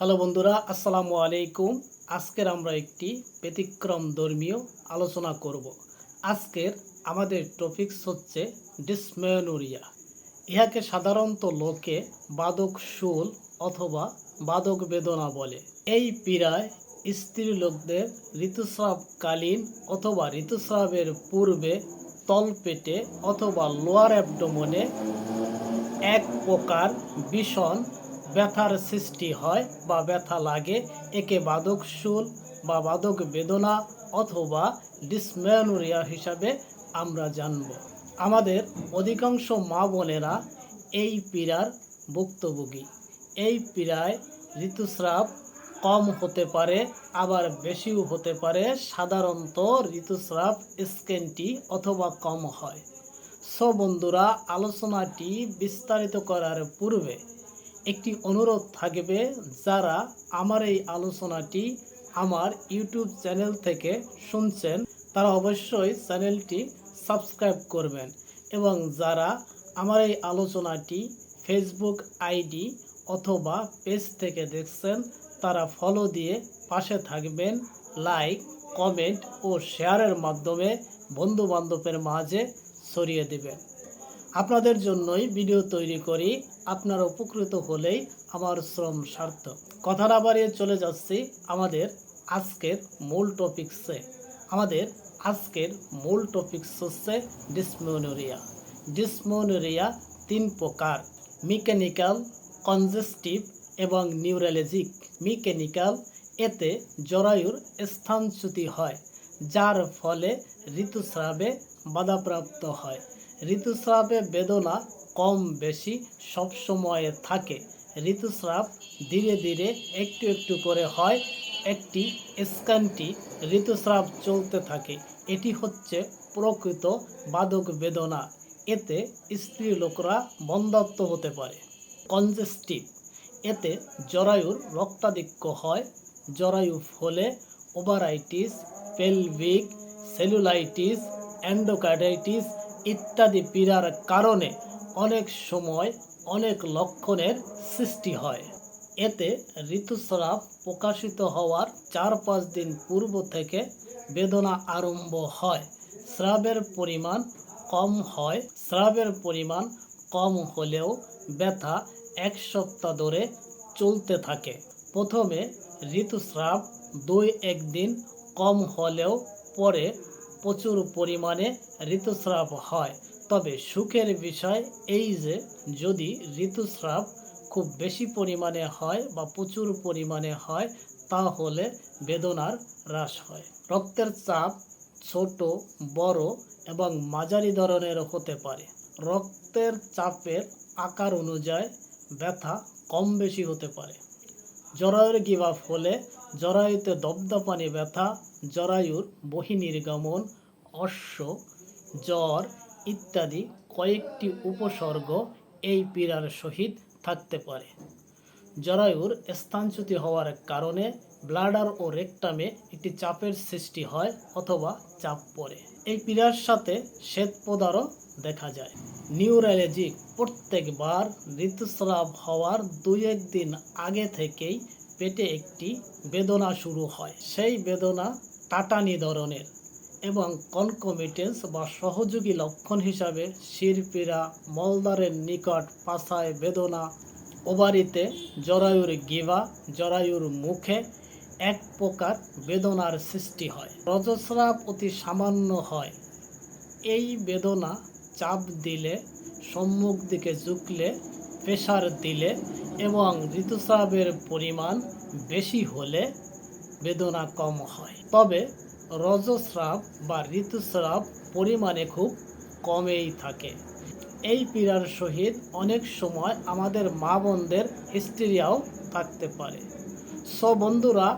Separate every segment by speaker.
Speaker 1: Hello বন্ধুরা, আসসালামু আলাইকুম। আজকের আমরা একটি ব্যতিক্রম ধর্মীয় আলোচনা করব। আজকের আমাদের টপিকস হচ্ছে ডিসমেনোরিয়া। ইহাকে সাধারণত লোকে বাদক শুল অথবা বাদক বেদনা বলে। এই পীড়ায় স্ত্রী লোকদের ঋতুস্রাবকালীন অথবা ঋতুস্রাবের পূর্বে তলপেটে অথবা লোয়ার অ্যাবডোমেনে এক প্রকার ভীষণ ব্যথার সৃষ্টি হয় বা ব্যথা লাগে। একে বাদক শুল বা বাদক বেদনা অথবা ডিসমেনোরিয়া হিসাবে আমরা জানব। আমাদের অধিকাংশ মা বোনেরা এই পীড়ার ভুক্তভোগী। এই পীড়ায় ঋতুস্রাব কম হতে পারে, আবার বেশিও হতে পারে। সাধারণত ঋতুস্রাব স্কেন্টি অথবা কম হয়। সো বন্ধুরা, আলোচনাটি বিস্তারিত করার পূর্বে একটি অনুরোধ থাকবে, যারা আমার এই আলোচনাটি আমার ইউটিউব চ্যানেল থেকে শুনছেন তারা অবশ্যই চ্যানেলটি সাবস্ক্রাইব করবেন, এবং যারা আমার এই আলোচনাটি ফেসবুক আইডি অথবা পেজ থেকে দেখছেন তারা ফলো দিয়ে পাশে থাকবেন। লাইক, কমেন্ট ও শেয়ারের মাধ্যমে বন্ধু বান্ধবের মাঝে ছড়িয়ে দেবেন। আপনাদের জন্যই ভিডিও তৈরি করি, আপনারা উপকৃত হলেই আমার শ্রম সার্থক। কথা না বাড়িয়ে চলে যাচ্ছি আমাদের আজকের মূল টপিকসে। আমাদের আজকের মূল টপিকস হচ্ছে ডিসমেনোরিয়া। ডিসমেনোরিয়া তিন প্রকার: মেকানিক্যাল, কনজেস্টিভ এবং নিউরোলজিক। মেকানিক্যাল, এতে জরায়ুর স্থানচ্যুতি হয়, যার ফলে ঋতুস্রাবে বাধাপ্রাপ্ত হয়। ঋতুস্রাবে বেদনা কম বেশি সবসময় থাকে। ঋতুস্রাব ধীরে ধীরে একটু একটু করে হয়। একটি স্কেন্টি ঋতুস্রাব চলতে থাকে। এটি হচ্ছে প্রকৃত বাদক বেদনা। এতে স্ত্রী লোকরা বন্ধ্যাত্ব হতে পারে। কনজেস্টিভ, এতে জরায়ুর রক্তাধিক্য হয়। জরায়ু ফলে ওভারাইটিস, পেলভিক সেলুলাইটিস, এন্ডোকার্ডাইটিস ইত্যাদি পীড়ার কারণে অনেক সময় অনেক লক্ষণের সৃষ্টি হয়। এতে ঋতুস্রাব প্রকাশিত হওয়ার 4-5 দিন পূর্ব থেকে বেদনা আরম্ভ হয়। স্রাবের পরিমাণ কম হয়। স্রাবের পরিমাণ কম হলেও ব্যথা 1 সপ্তাহ ধরে চলতে থাকে। প্রথমে ঋতুস্রাব 2-1 দিন কম হলেও পরে প্রচুর পরিমাণে ঋতুস্রাব হয়। তবে সুখের বিষয় এই যে, যদি ঋতুস্রাব খুব বেশি পরিমাণে হয় বা প্রচুর পরিমাণে হয় তাহলে বেদনার হ্রাস হয়। রক্তের চাপ ছোট, বড় এবং মাঝারি ধরনের হতে পারে। রক্তের চাপের আকার অনুযায়ী ব্যথা কম বেশি হতে পারে। জরায়ুর গিভাপ হলে জরায়ুতে দপদপানি ব্যথা, জরায়ুর বহির্নির্গমন, অশ্ব, জ্বর ইত্যাদি কয়েকটি উপসর্গ এই পীড়ার সহিত থাকতে পারে। জরায়ুর স্থানচ্যুতি হওয়ার কারণে ব্লাডার ও রেকটামে একটি চাপের সৃষ্টি হয় অথবা চাপ পড়ে। এই পীড়ার সাথে শ্বেতপ্রদাহও দেখা যায়। নিউরোলজিক, প্রত্যেকবার ঋতুস্রাব হওয়ার 2-1 দিন আগে থেকেই পেটে একটি বেদনা শুরু হয়। সেই বেদনা টাটানি ধরনের এবং কনকমিটেন্স বা সহযোগী লক্ষণ হিসাবে শিরপীড়া, মলদ্বারের নিকট পাছায় বেদনা, ওভারিতে, জরায়ুর গিভা, জরায়ুর মুখে এক প্রকার বেদনার সৃষ্টি হয়। রজস্রাব অতি সামান্য হয়। এই বেদনা চাপ দিলে, সম্মুখ দিকে ঝুঁকলে, প্রেসার দিলে এবং ঋতুস্রাবের পরিমাণ বেশি হলে বেদনা কম হয়। তবে রজস্রাব বা ঋতুস্রাব পরিমাণে খুব কমেই থাকে। এই পীড়ার সহিত অনেক সময় আমাদের মা বোনদের হিস্টেরিয়াও থাকতে পারে। সো বন্ধুরা,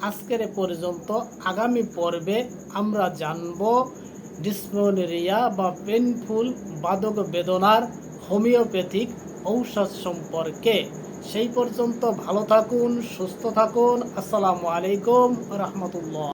Speaker 1: আজকের এ পর্যন্ত। আগামী পর্বে আমরা জানব ডিসমেনোরিয়া বা পেইনফুল বাদক বেদনার হোমিওপ্যাথিক ঔষধ সম্পর্কে। সেই পর্যন্ত ভালো থাকুন, সুস্থ থাকুন। আসসালামু আলাইকুম রহমতুল্লাহ।